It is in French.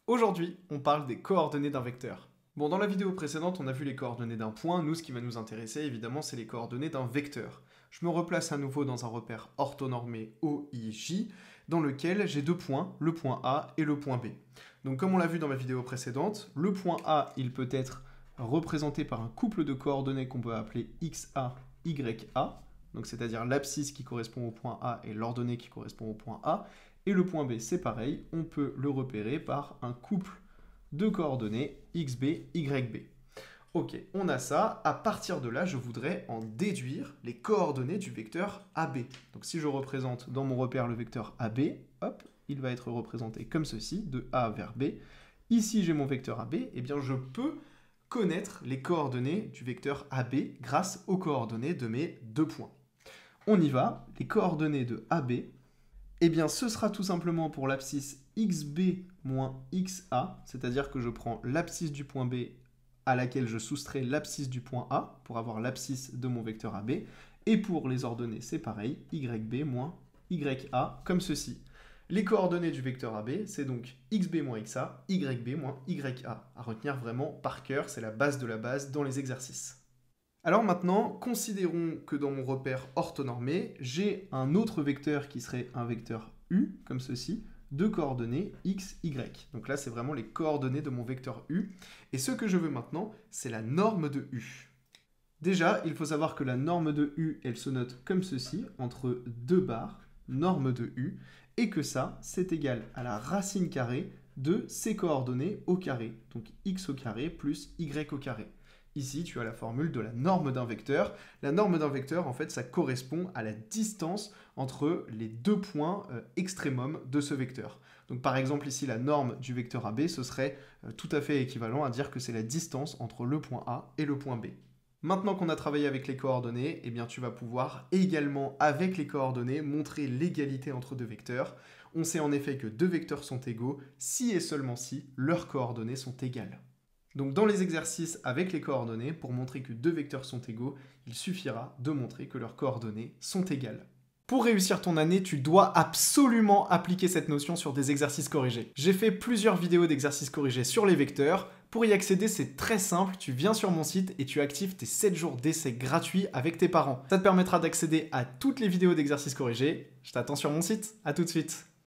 Aujourd'hui, on parle des coordonnées d'un vecteur. Bon, dans la vidéo précédente, on a vu les coordonnées d'un point. Nous, ce qui va nous intéresser, évidemment, c'est les coordonnées d'un vecteur. Je me replace à nouveau dans un repère orthonormé OIJ, dans lequel j'ai deux points, le point A et le point B. Donc, comme on l'a vu dans ma vidéo précédente, le point A, il peut être représenté par un couple de coordonnées qu'on peut appeler XA, YA, donc c'est-à-dire l'abscisse qui correspond au point A et l'ordonnée qui correspond au point A. Et le point B, c'est pareil, on peut le repérer par un couple de coordonnées XB, YB. Ok, on a ça. À partir de là, je voudrais en déduire les coordonnées du vecteur AB. Donc si je représente dans mon repère le vecteur AB, hop, il va être représenté comme ceci, de A vers B. Ici, j'ai mon vecteur AB, et bien je peux connaître les coordonnées du vecteur AB grâce aux coordonnées de mes deux points. On y va, les coordonnées de AB, eh bien, ce sera tout simplement pour l'abscisse XB moins XA, c'est-à-dire que je prends l'abscisse du point B à laquelle je soustrais l'abscisse du point A pour avoir l'abscisse de mon vecteur AB. Et pour les ordonnées, c'est pareil, YB moins YA, comme ceci. Les coordonnées du vecteur AB, c'est donc XB moins XA, YB moins YA. À retenir vraiment par cœur, c'est la base de la base dans les exercices. Alors maintenant, considérons que dans mon repère orthonormé, j'ai un autre vecteur qui serait un vecteur U, comme ceci, de coordonnées x, y. Donc là, c'est vraiment les coordonnées de mon vecteur U. Et ce que je veux maintenant, c'est la norme de U. Déjà, il faut savoir que la norme de U, elle se note comme ceci, entre deux barres, norme de U, et que ça, c'est égal à la racine carrée de ces coordonnées au carré. Donc x au carré plus y au carré. Ici, tu as la formule de la norme d'un vecteur. La norme d'un vecteur, en fait, ça correspond à la distance entre les deux points extrémum de ce vecteur. Donc, par exemple, ici, la norme du vecteur AB, ce serait tout à fait équivalent à dire que c'est la distance entre le point A et le point B. Maintenant qu'on a travaillé avec les coordonnées, eh bien, tu vas pouvoir également, avec les coordonnées, montrer l'égalité entre deux vecteurs. On sait en effet que deux vecteurs sont égaux si et seulement si leurs coordonnées sont égales. Donc dans les exercices avec les coordonnées, pour montrer que deux vecteurs sont égaux, il suffira de montrer que leurs coordonnées sont égales. Pour réussir ton année, tu dois absolument appliquer cette notion sur des exercices corrigés. J'ai fait plusieurs vidéos d'exercices corrigés sur les vecteurs. Pour y accéder, c'est très simple, tu viens sur mon site et tu actives tes 7 jours d'essai gratuits avec tes parents. Ça te permettra d'accéder à toutes les vidéos d'exercices corrigés. Je t'attends sur mon site, à tout de suite.